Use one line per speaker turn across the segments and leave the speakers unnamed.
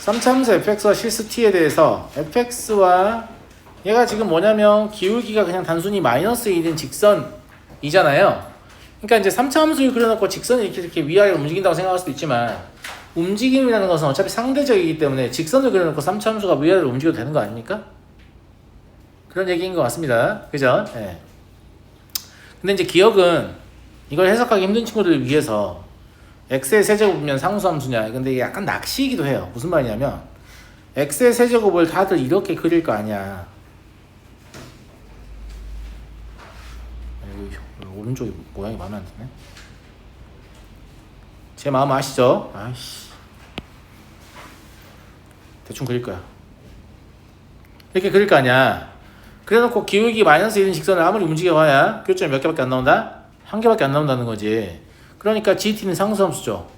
3차함수 fx와 실수 t에 대해서 fx와 얘가 지금 뭐냐면 기울기가 그냥 단순히 마이너스 1인 직선이잖아요. 그러니까 이제 3차함수를 그려놓고 직선이 이렇게 위아래로 움직인다고 생각할 수도 있지만 움직임이라는 것은 어차피 상대적이기 때문에 직선을 그려놓고 3차함수가 위아래로 움직여도 되는 거 아닙니까? 그런 얘기인 것 같습니다. 그죠? 네. 근데 이제 기억은 이걸 해석하기 힘든 친구들을 위해서 x의 세제곱이면 상수함수냐, 근데 이게 약간 낚시이기도 해요. 무슨 말이냐면 x의 세제곱을 다들 이렇게 그릴 거 아니야. 오른쪽이 모양이 마음에 안 드네. 제 마음 아시죠? 아이씨, 대충 그릴 거야. 이렇게 그릴 거 아니야. 그래놓고 기울기 마이너스 1인 직선을 아무리 움직여봐야 교점이 몇 개밖에 안 나온다? 한 개밖에 안 나온다는 거지. 그러니까 GT는 상수함수죠.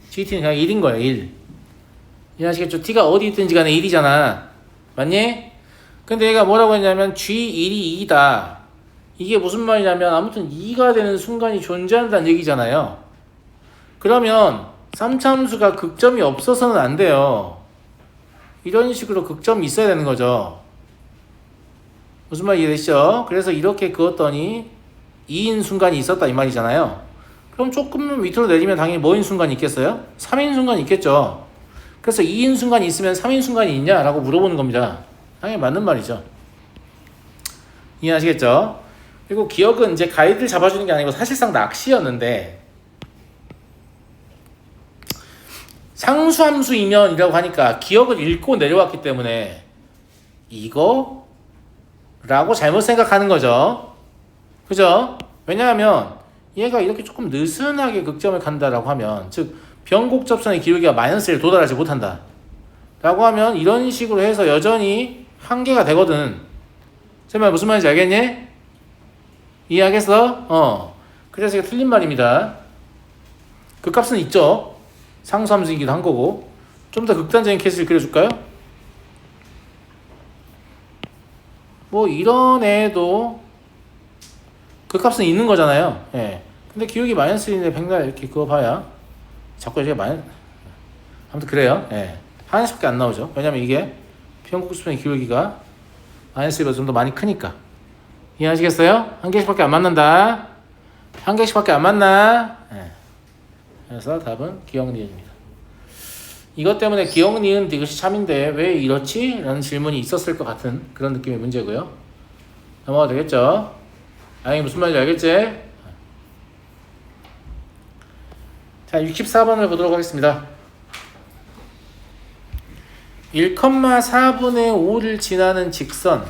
GT는 그냥 1인 거야, 1. 이해하시겠죠? T가 어디 있든지 간에 1이잖아. 맞니? 근데 얘가 뭐라고 했냐면 G1이 2다. 이게 무슨 말이냐면 아무튼 2가 되는 순간이 존재한다는 얘기잖아요. 그러면 3차함수가 극점이 없어서는 안 돼요. 이런 식으로 극점이 있어야 되는 거죠. 무슨 말 이해되시죠? 그래서 이렇게 그었더니 2인 순간이 있었다 이 말이잖아요. 그럼 조금 밑으로 내리면 당연히 뭐인 순간이 있겠어요? 3인 순간이 있겠죠. 그래서 2인 순간이 있으면 3인 순간이 있냐라고 물어보는 겁니다. 당연히 맞는 말이죠. 이해하시겠죠? 그리고 기억은 이제 가이드를 잡아주는 게 아니고 사실상 낚시였는데 상수함수이면 이라고 하니까 기억을 읽고 내려왔기 때문에 이거? 라고 잘못 생각하는 거죠. 그죠? 왜냐하면 얘가 이렇게 조금 느슨하게 극점을 간다라고 하면, 즉 변곡접선의 기울기가 마이너스에 도달하지 못한다 라고 하면 이런 식으로 해서 여전히 한계가 되거든. 제 말 무슨 말인지 알겠니? 이해하겠어? 그래서 이게 틀린 말입니다. 그 값은 있죠. 상수함수이기도 한 거고. 좀 더 극단적인 케이스를 그려줄까요? 뭐 이런 애도 그 값은 있는 거잖아요. 예. 근데 기울기 마이너스 1인데 백날 이렇게 그거 봐야 자꾸 이렇게 아무튼 그래요. 예. 하나씩밖에 안 나오죠. 왜냐면 이게 평곡수평의 기울기가 마이너스 1보다 좀 더 많이 크니까. 이해하시겠어요? 한 개씩밖에 안 맞는다. 한 개씩밖에 안 맞나? 예. 그래서 답은 기억니은입니다. 이것 때문에 기억니은 이것이 참인데 왜 이렇지? 라는 질문이 있었을 것 같은 그런 느낌의 문제고요. 넘어가도 되겠죠? 아니 무슨 말인지 알겠지? 자, 64번을 보도록 하겠습니다. 1,4분의 5를 지나는 직선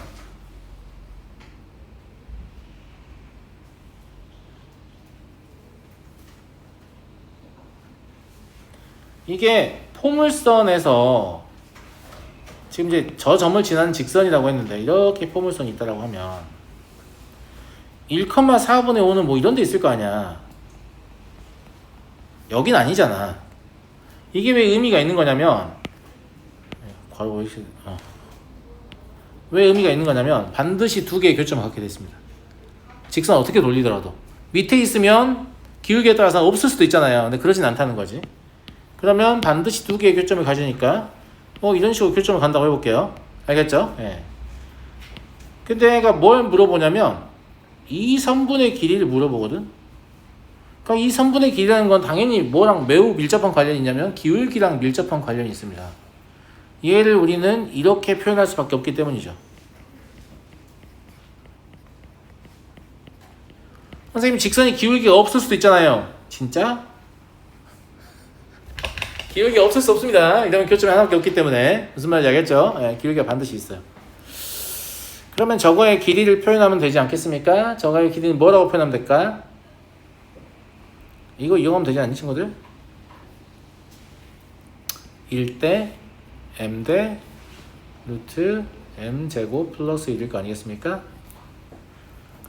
이게 포물선에서 지금 이제 저 점을 지나는 직선이라고 했는데 이렇게 포물선이 있다라고 하면 1,4분의 5는 뭐 이런 데 있을 거 아니야. 여긴 아니잖아. 이게 왜 의미가 있는 거냐면 왜 의미가 있는 거냐면 반드시 두 개의 교점을 갖게 됐습니다. 직선 어떻게 돌리더라도 밑에 있으면 기울기에 따라서 없을 수도 있잖아요. 근데 그러진 않다는 거지. 그러면 반드시 두 개의 교점을 가지니까 이런 식으로 교점을 간다고 해볼게요. 알겠죠? 예. 근데 얘가 뭘 물어보냐면 이 선분의 길이를 물어보거든. 그러니까 이 선분의 길이라는 건 당연히 뭐랑 매우 밀접한 관련이 있냐면 기울기랑 밀접한 관련이 있습니다. 얘를 우리는 이렇게 표현할 수밖에 없기 때문이죠. 선생님 직선이 기울기가 없을 수도 있잖아요. 진짜? 기울기 없을 수 없습니다. 이러면 교점이 하나밖에 없기 때문에. 무슨 말인지 알겠죠? 네, 기울기가 반드시 있어요. 그러면 저거의 길이를 표현하면 되지 않겠습니까? 저거의 길이는 뭐라고 표현하면 될까? 이거 이용하면 되지 않니 친구들? 1대 m대 루트 m제곱 플러스 1일 거 아니겠습니까?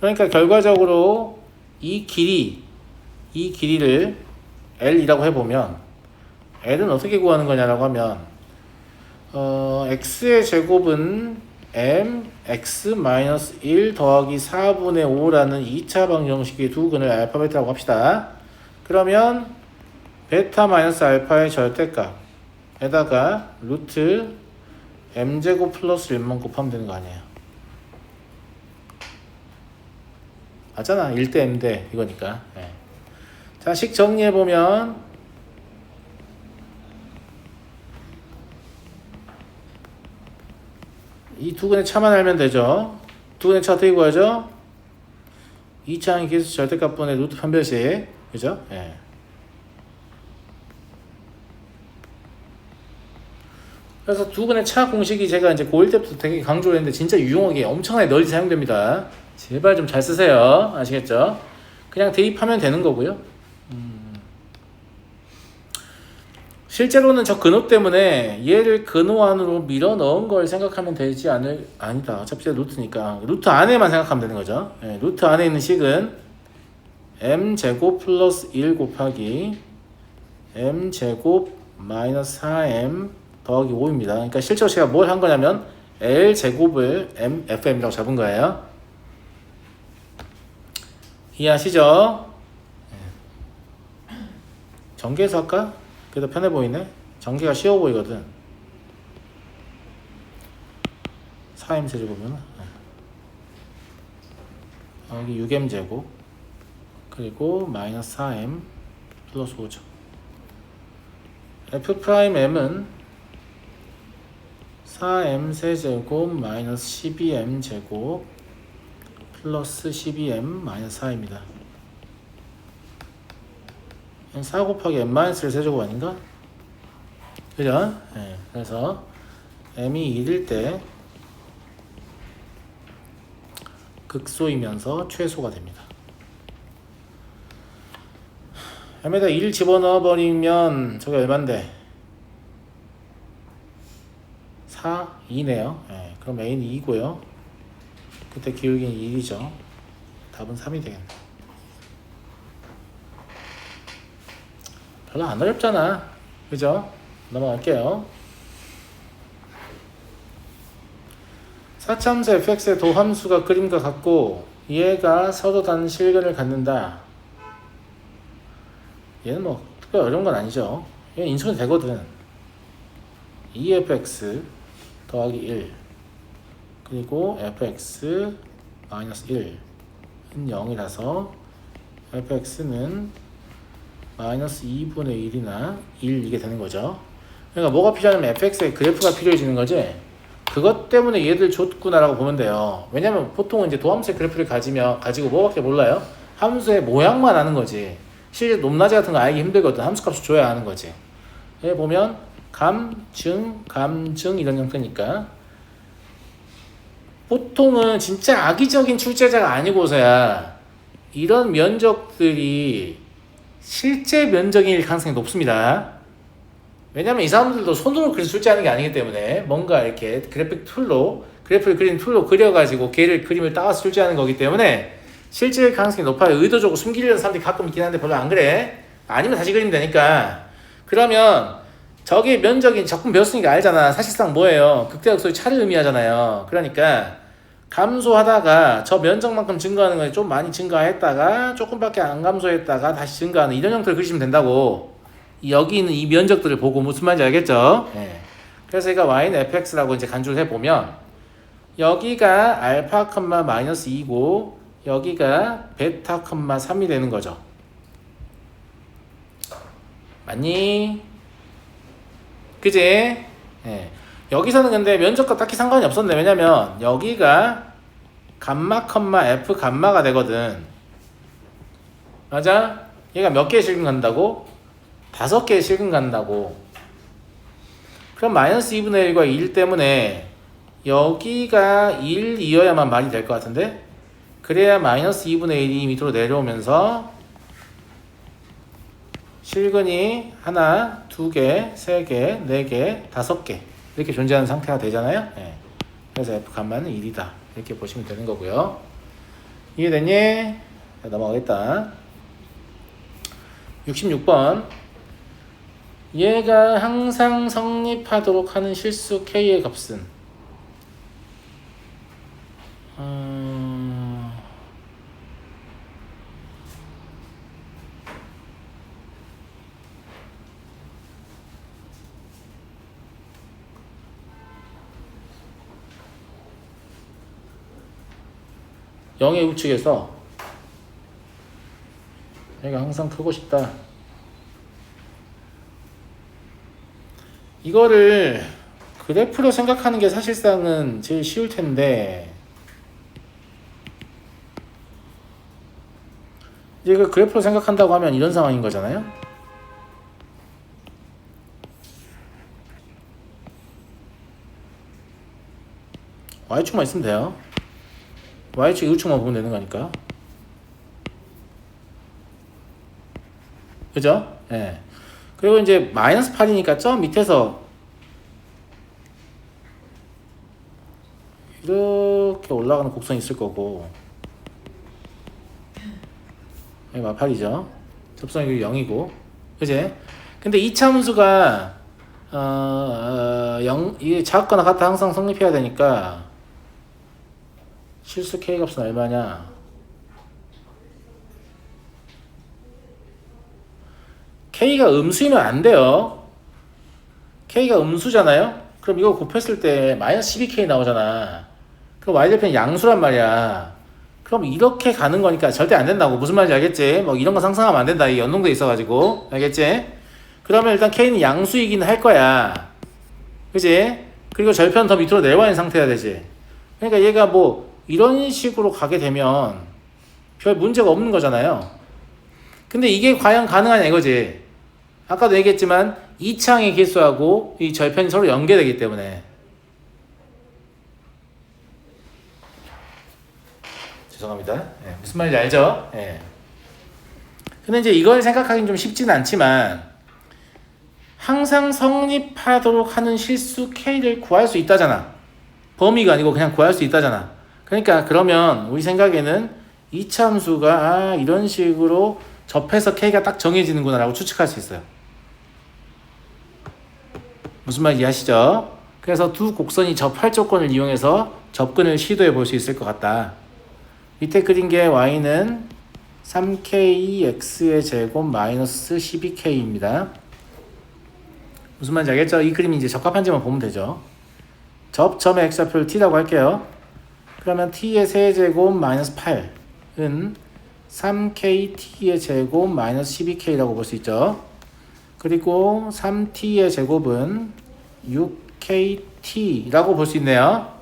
그러니까 결과적으로 이 길이를 L이라고 해보면 L은 어떻게 구하는 거냐라고 하면 x의 제곱은 mx-1 더하기 4분의 5라는 2차 방정식의 두 근을 알파벳이라고 합시다. 그러면 베타 마이너스 알파의 절대값 에다가 루트 m제곱 플러스 1만 곱하면 되는 거 아니에요. 맞잖아. 1대 m대 이거니까. 예. 자, 식 정리해보면 이 두 근의 차만 알면 되죠. 두 근의 차 어떻게 구하죠? 2차항의 기수 절대값분의 루트 편별식. 그죠? 예. 그래서 두 근의 차 공식이 제가 이제 고1 때부터 되게 강조를 했는데 진짜 유용하게 엄청나게 널리 사용됩니다. 제발 좀 잘 쓰세요. 아시겠죠? 그냥 대입하면 되는 거고요. 실제로는 저 근호 때문에 얘를 근호 안으로 밀어 넣은 걸 생각하면 되지 아니다. 어차피 루트니까. 루트 안에만 생각하면 되는 거죠. 예, 루트 안에 있는 식은 m제곱 플러스 1 곱하기 m제곱 마이너스 4m 더하기 5입니다. 그러니까 실제로 제가 뭘 한 거냐면 L제곱을 fm이라고 잡은 거예요. 이해하시죠? 전개해서 할까? 그게 더 편해 보이네. 전개가 쉬워 보이거든. 4m 세제곱이면 여기 6m 제곱 그리고 마이너스 4m 플러스 5죠. f'm은 4m 세제곱 마이너스 12m 제곱 플러스 12m 마이너스 4입니다. 4 곱하기 m-1 세제곱 아닌가? 그죠? 네, 그래서 m이 1일 때 극소이면서 최소가 됩니다. m에다 1 집어넣어 버리면 저게 얼만데? 4, 2네요. 네, 그럼 a는 2고요. 그때 기울기는 1이죠. 답은 3이 되겠네. 별로 안 어렵잖아. 그죠? 넘어갈게요. 사참수 fx의 도함수가 그림과 같고 얘가 서로 다른 실근을 갖는다. 얘는 뭐 특별히 어려운 건 아니죠. 얘는 인수는 되거든. 2fx 더하기 1 그리고 fx 마이너스 1은 0이라서 fx는 마이너스 2분의 1이나 1 이게 되는 거죠. 그러니까 뭐가 필요하냐면 fx의 그래프가 필요해지는 거지. 그것 때문에 얘들 줬구나라고 보면 돼요. 왜냐면 보통은 이제 도함수의 그래프를 가지고 뭐밖에 몰라요? 함수의 모양만 아는 거지. 실제 높낮이 같은 거 알기 힘들거든. 함수값을 줘야 아는 거지. 여기 보면 감, 증 이런 형태니까 보통은 진짜 악의적인 출제자가 아니고서야 이런 면적들이 실제 면적일 가능성이 높습니다. 왜냐면 이 사람들도 손으로 그래서 출제하는 게 아니기 때문에 뭔가 이렇게 그래프를 그리는 툴로 그려가지고 걔를 그림을 따와서 출제하는 거기 때문에 실제 가능성이 높아요. 의도적으로 숨기려는 사람들이 가끔 있긴 한데 별로 안 그래. 아니면 다시 그리면 되니까. 그러면 저게 면적이 적분 배웠으니까 알잖아. 사실상 뭐예요? 극대극소의 차를 의미하잖아요. 그러니까 감소하다가 저 면적만큼 증가하는 거에 좀 많이 증가했다가 조금밖에 안 감소했다가 다시 증가하는 이런 형태를 그리시면 된다고. 여기 있는 이 면적들을 보고 무슨 말인지 알겠죠? 네. 그래서 얘가 y는 fx라고 이제 간주를 해보면 여기가 알파, 마이너스 2고 여기가 베타, 3이 되는 거죠. 맞니? 그지? 네. 여기서는 근데 면적과 딱히 상관이 없었네. 왜냐면 여기가 감마, f 감마가 되거든. 맞아? 얘가 몇 개의 실근 간다고? 5개의 실근 간다고. 그럼 마이너스 2분의 1과 1 때문에 여기가 1이어야만 말이 될 것 같은데? 그래야 마이너스 2분의 1이 밑으로 내려오면서 실근이 하나, 2개, 3개, 4개, 5개 이렇게 존재하는 상태가 되잖아요. 네. 그래서 f 감마는 1이다 이렇게 보시면 되는 거고요. 이해됐니? 자, 넘어가겠다. 66번 얘가 항상 성립하도록 하는 실수 k의 값은 0의 우측에서 얘가 항상 크고 싶다. 이거를 그래프로 생각하는 게 사실상은 제일 쉬울 텐데 이제 그 그래프로 생각한다고 하면 이런 상황인 거잖아요. Y축만 있으면 돼요. Y축 우측만 보면 되는 거니까. 그죠? 예. 네. 그리고 이제 마이너스 8이니까 저 밑에서 이렇게 올라가는 곡선이 있을 거고, 여기 8이죠. 접선이 0이고, 그지? 근데 이차함수가 이게 작거나 같다 항상 성립해야 되니까 실수 K 값은 얼마냐? K가 음수이면 안 돼요. K가 음수잖아요? 그럼 이거 곱했을 때 마이너스 12K 나오잖아. 그럼 Y절편이 양수란 말이야. 그럼 이렇게 가는 거니까 절대 안 된다고. 무슨 말인지 알겠지? 뭐 이런 거 상상하면 안 된다. 이 연동돼 있어가지고. 알겠지? 그러면 일단 K는 양수이긴 할 거야. 그지? 그리고 절편 더 밑으로 내려와 있는 상태야 되지. 그러니까 얘가 뭐 이런 식으로 가게 되면 별 문제가 없는 거잖아요. 근데 이게 과연 가능하냐 이거지. 아까도 얘기했지만 이차항의 개수하고 이 절편이 서로 연계되기 때문에. 죄송합니다. 네, 무슨 말인지 알죠? 네. 근데 이제 이걸 생각하기는 좀 쉽지는 않지만 항상 성립하도록 하는 실수 K를 구할 수 있다잖아. 범위가 아니고 그냥 구할 수 있다잖아. 그러니까 그러면 우리 생각에는 이차 함수가 이런 식으로 접해서 K가 딱 정해지는구나 라고 추측할 수 있어요. 무슨 말인지 이해하시죠? 그래서 두 곡선이 접할 조건을 이용해서 접근을 시도해 볼 수 있을 것 같다. 밑에 그린 게 Y는 3KX의 제곱 마이너스 12K입니다. 무슨 말인지 알겠죠? 이 그림이 이제 적합한지만 보면 되죠. 접점의 X좌표를 T라고 할게요. 그러면 T의 세제곱 마이너스 8은 3KT의 제곱 마이너스 12K라고 볼 수 있죠. 그리고 3T의 제곱은 6KT라고 볼 수 있네요.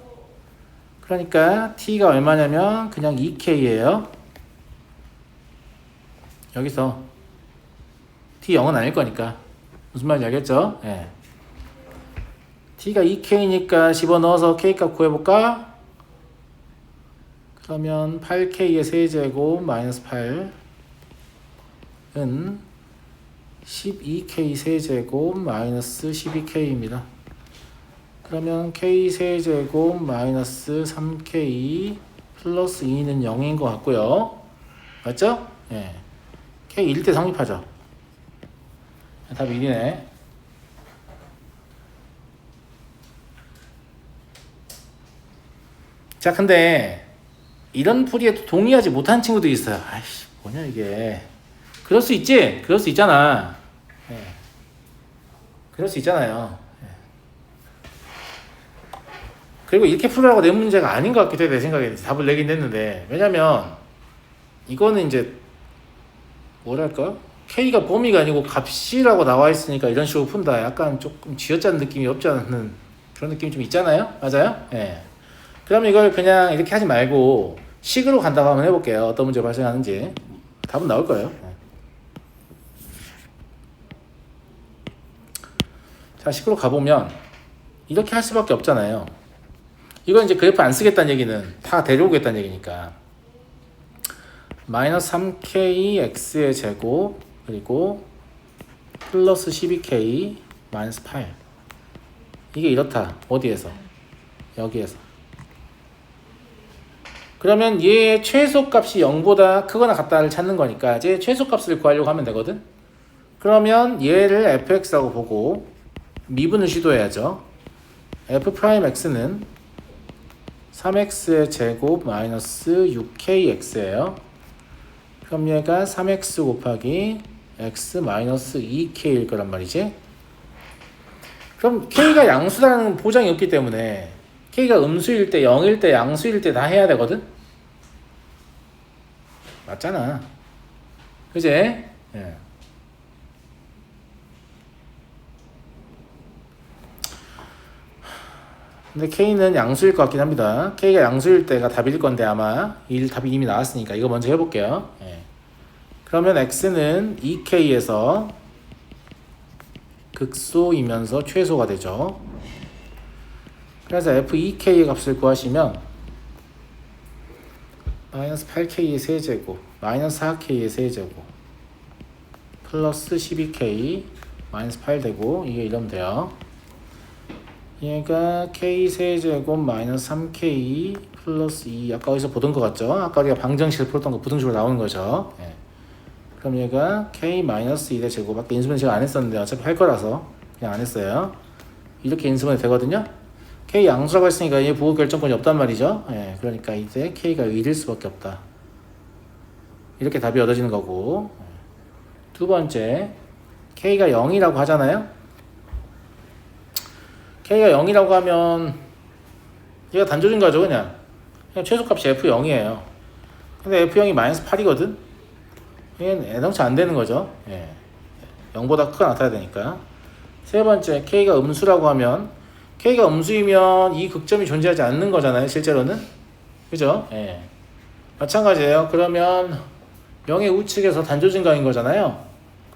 그러니까 T가 얼마냐면 그냥 2K예요. 여기서 T 0은 아닐 거니까. 무슨 말인지 알겠죠? 예. T가 2K니까 집어넣어서 K값 구해볼까? 그러면 8K의 세제곱 마이너스 8은 12K 세제곱 마이너스 12K입니다. 그러면 K 세제곱 마이너스 3K 플러스 2는 0인 것 같고요. 맞죠? 예. K 1대 성립하죠. 답이 1이네. 자, 근데 이런 풀이에 동의하지 못한 친구들이 있어요. 아이씨, 뭐냐 이게. 그럴 수 있지? 그럴 수 있잖아. 예. 그럴 수 있잖아요. 예. 그리고 이렇게 풀으라고 내 문제가 아닌 것 같기도 해. 내 생각에 답을 내긴 했는데. 왜냐면 이거는 이제 뭐랄까? K가 범위가 아니고 값이라고 나와 있으니까 이런 식으로 푼다. 약간 조금 쥐어짜는 느낌이 없지 않은 그런 느낌이 좀 있잖아요. 맞아요? 예. 그럼 이걸 그냥 이렇게 하지 말고 식으로 간다고 한번 해볼게요. 어떤 문제가 발생하는지. 답은 나올 거예요. 자, 식으로 가보면 이렇게 할 수밖에 없잖아요. 이건 이제 그래프 안 쓰겠다는 얘기는 다 데려오겠다는 얘기니까. 마이너스 3K X의 제곱 그리고 플러스 12K 마이너스 8 이게 이렇다. 어디에서? 여기에서. 그러면 얘의 최소값이 0보다 크거나 같다를 찾는 거니까 이제 최소값을 구하려고 하면 되거든. 그러면 얘를 fx라고 보고 미분을 시도해야죠. f'x는 3x의 제곱 마이너스 6kx예요. 그럼 얘가 3x 곱하기 x 마이너스 2k일 거란 말이지. 그럼 k가 양수라는 보장이 없기 때문에 k가 음수일 때, 0일 때, 양수일 때 다 해야 되거든. 맞잖아. 그지? 예. 근데 K는 양수일 것 같긴 합니다. K가 양수일 때가 답일 건데 아마 답이 이미 나왔으니까 이거 먼저 해볼게요. 예. 그러면 X는 2K에서 극소이면서 최소가 되죠. 그래서 F2K의 값을 구하시면 마이너스 8K의 세제곱, 마이너스 4K의 세제곱, 플러스 12K, 마이너스 8 되고 이게 이러면 돼요. 얘가 K 세제곱 마이너스 3K 플러스 2 아까 어디서 보던 것 같죠? 아까 우리가 방정식을 풀었던 거 부등식으로 나오는 거죠. 예. 그럼 얘가 K 마이너스 2의 제곱 아까 인수분해 제가 안 했었는데 어차피 할 거라서 그냥 안 했어요. 이렇게 인수분해 되거든요. K 양수라고 했으니까 얘 부호 결정권이 없단 말이죠. 예. 그러니까 이제 K가 1일 수밖에 없다. 이렇게 답이 얻어지는 거고. 두 번째 K가 0이라고 하잖아요. K가 0이라고 하면 얘가 단조진가죠. 그냥 최소값이 F0이에요. 근데 F0이 마이너스 8이거든. 얘는 예상치 안 되는 거죠. 예. 0보다 크게 나타나야 되니까. 세 번째 K가 음수라고 하면 K가 음수이면 이 극점이 존재하지 않는 거잖아요. 실제로는. 그죠? 예. 마찬가지예요. 그러면 0의 우측에서 단조진가인 거잖아요.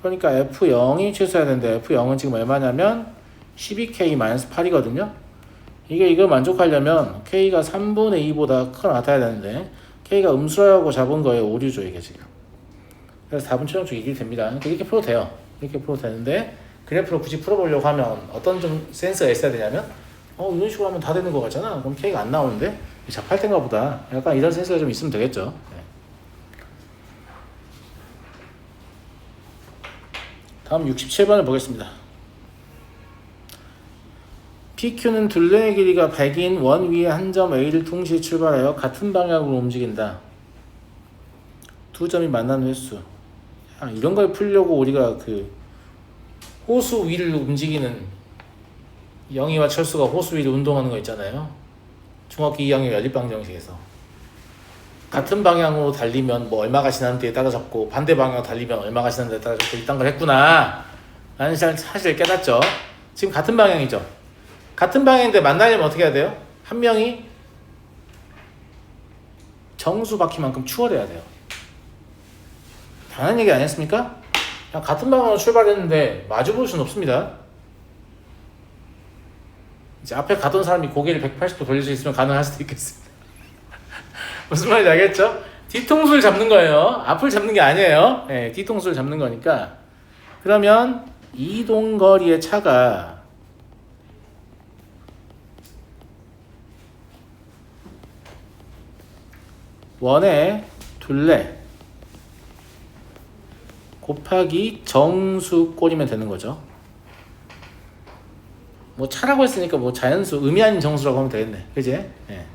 그러니까 F0이 최소여야 되는데 F0은 지금 얼마냐면 12K-8이거든요. 이걸 만족하려면 K가 3분의 2보다 크게 나타나야 되는데 K가 음수라고 잡은 거에 오류죠 이게 지금. 그래서 답은 최종적으로 1이 됩니다. 이렇게 풀어도 돼요. 이렇게 풀어도 되는데 그래프로 굳이 풀어보려고 하면 어떤 좀 센스가 있어야 되냐면 이런 식으로 하면 다 되는 거 같잖아. 그럼 K가 안 나오는데 잡할텐가 보다. 약간 이런 센스가 좀 있으면 되겠죠. 네. 다음 67번을 보겠습니다. PQ는 둘레의 길이가 100인 원 위에 한 점 A를 동시에 출발하여 같은 방향으로 움직인다. 두 점이 만나는 횟수. 이런 걸 풀려고 우리가 그 호수 위를 움직이는 영희와 철수가 호수 위를 운동하는 거 있잖아요. 중학교 2학년 연립방정식에서 같은 방향으로 달리면 뭐 얼마가 지났는지에 따라 잡고 반대 방향으로 달리면 얼마가 지났는지에 따라 잡고 이딴 걸 했구나 라는 사실을 깨닫죠. 지금 같은 방향이죠. 같은 방향인데 만나려면 어떻게 해야 돼요? 한 명이 정수 바퀴만큼 추월해야 돼요. 당연한 얘기 아니었습니까? 그냥 같은 방향으로 출발했는데 마주볼 수는 없습니다. 이제 앞에 가던 사람이 고개를 180도 돌릴 수 있으면 가능할 수도 있겠습니다. 무슨 말인지 알겠죠? 뒤통수를 잡는 거예요. 앞을 잡는 게 아니에요. 네, 뒤통수를 잡는 거니까. 그러면 이동거리의 차가 원의 둘레 곱하기 정수꼴이면 되는 거죠. 뭐 차라고 했으니까 뭐 자연수, 의미 아닌 정수라고 하면 되겠네. 그지? 예.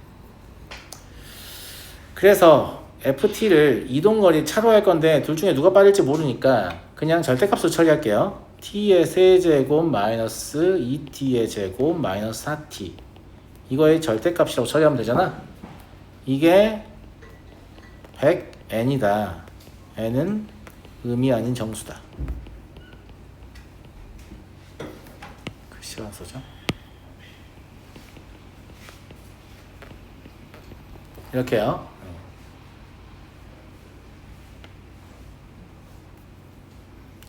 그래서 FT를 이동거리 차로 할 건데 둘 중에 누가 빠를지 모르니까 그냥 절대값으로 처리할게요. t의 세제곱 마이너스 2t의 제곱 마이너스 4t 이거의 절대값이라고 처리하면 되잖아. 이게 100n이다. n은 의미 아닌 정수다. 글씨가 안 써져? 이렇게요.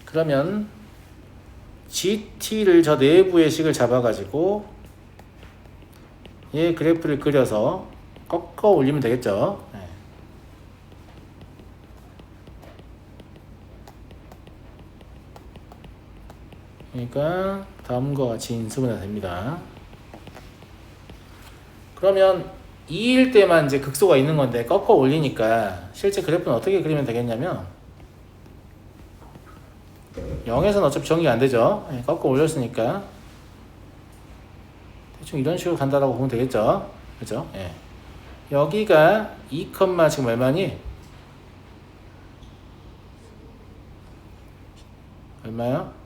그러면 GT를 저 내부의 식을 잡아가지고 얘 그래프를 그려서 꺾어 올리면 되겠죠. 그러니까 다음과 같이 인수분해 됩니다. 그러면 2일 때만 이제 극소가 있는 건데 꺾어 올리니까 실제 그래프는 어떻게 그리면 되겠냐면 0에서는 어차피 정의가 안 되죠. 꺾어 올렸으니까 대충 이런 식으로 간다라고 보면 되겠죠. 그죠? 예. 여기가 2, 지금 얼마니? 얼마요?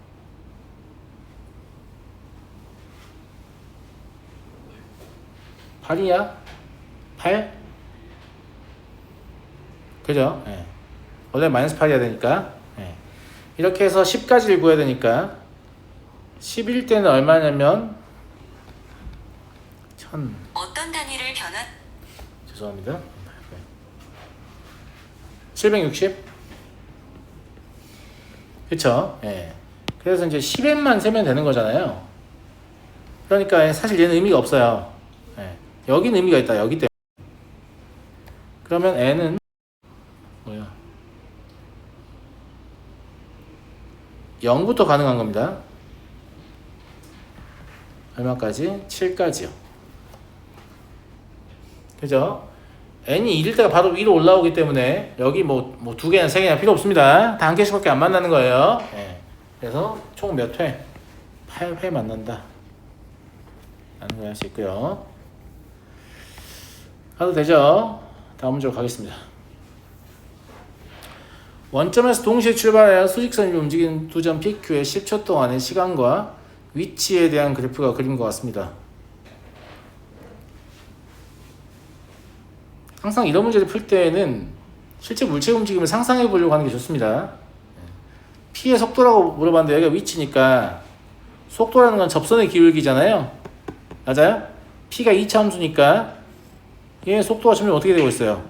8이야? 8? 그죠? 예. 원래 마이너스 8이어야 되니까. 예. 이렇게 해서 10까지를 구해야 되니까 11 때는 얼마냐면
어떤 단위를 변환?
죄송합니다. 760? 그쵸? 예. 그래서 이제 10엔만 세면 되는 거잖아요. 그러니까 사실 얘는 의미가 없어요. 예. 여기는 의미가 있다. 여기 때문에. 그러면 n은 뭐야? 0부터 가능한 겁니다. 얼마까지? 7까지요. 그죠? n이 1일 때가 바로 위로 올라오기 때문에 여기 뭐 두 개나 세 개나 필요 없습니다. 다 한 개씩밖에 안 만나는 거예요. 예. 그래서 총 몇 회? 8회 만난다. 라는 걸 할 수 있고요. 가도 되죠? 다음 문제로 가겠습니다. 원점에서 동시에 출발하여 수직선이 움직이는 두 점 PQ의 10초 동안의 시간과 위치에 대한 그래프가 그린 것 같습니다. 항상 이런 문제를 풀 때에는 실제 물체 움직임을 상상해 보려고 하는 게 좋습니다. P의 속도라고 물어봤는데 여기가 위치니까 속도라는 건 접선의 기울기잖아요. 맞아요? P가 2차 함수니까 얘 속도가 점점 어떻게 되고 있어요?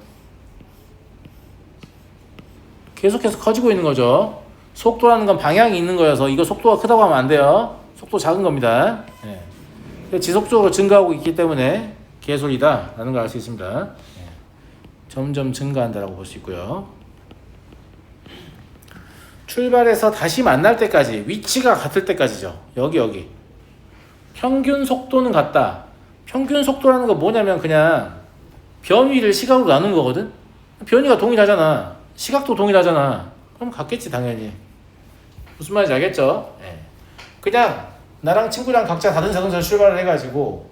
계속해서 커지고 있는 거죠. 속도라는 건 방향이 있는 거여서 이거 속도가 크다고 하면 안 돼요. 속도 작은 겁니다. 예. 지속적으로 증가하고 있기 때문에 개소리다 라는 걸 알 수 있습니다. 예. 점점 증가한다라고 볼 수 있고요. 출발해서 다시 만날 때까지 위치가 같을 때까지죠. 여기 평균 속도는 같다. 평균 속도라는 건 뭐냐면 그냥 변위를 시각으로 나눈 거거든. 변위가 동일하잖아. 시각도 동일하잖아. 그럼 같겠지 당연히. 무슨 말인지 알겠죠? 예. 그냥 나랑 친구랑 각자 다른 자동차로 출발을 해가지고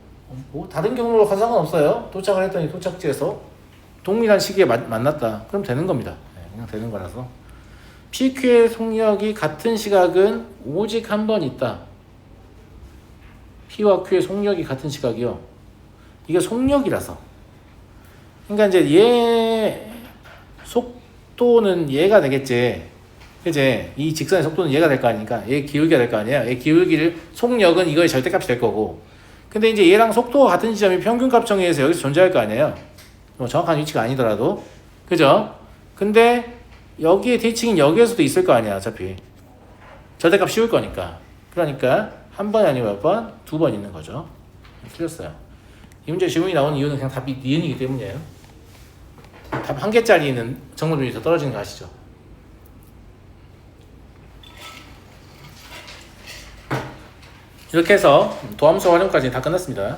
뭐 다른 경로로 가 상관없어요. 도착을 했더니 도착지에서 동일한 시기에 만났다. 그럼 되는 겁니다. 예, 그냥 되는 거라서. PQ의 속력이 같은 시각은 오직 한 번 있다. P와 Q의 속력이 같은 시각이요. 이게 속력이라서. 그러니까 이제 얘 속도는 얘가 되겠지. 그치? 이 직선의 속도는 얘가 될 거 아니니까 얘 기울기가 될 거 아니에요. 얘 기울기를 속력은 이거의 절대값이 될 거고. 근데 이제 얘랑 속도가 같은 지점이 평균값 정의에서 여기서 존재할 거 아니에요. 뭐 정확한 위치가 아니더라도. 그죠? 근데 여기에 대칭은 여기에서도 있을 거 아니야. 어차피 절대값 씌울 거니까. 그러니까 한 번이 아니고 몇 번? 2번 있는 거죠. 틀렸어요. 이 문제 질문이 나오는 이유는 그냥 답이 니은이기 때문이에요. 답 한 개짜리는 정답률이 더 떨어지는 거 아시죠? 이렇게 해서 도함수 활용까지 다 끝났습니다.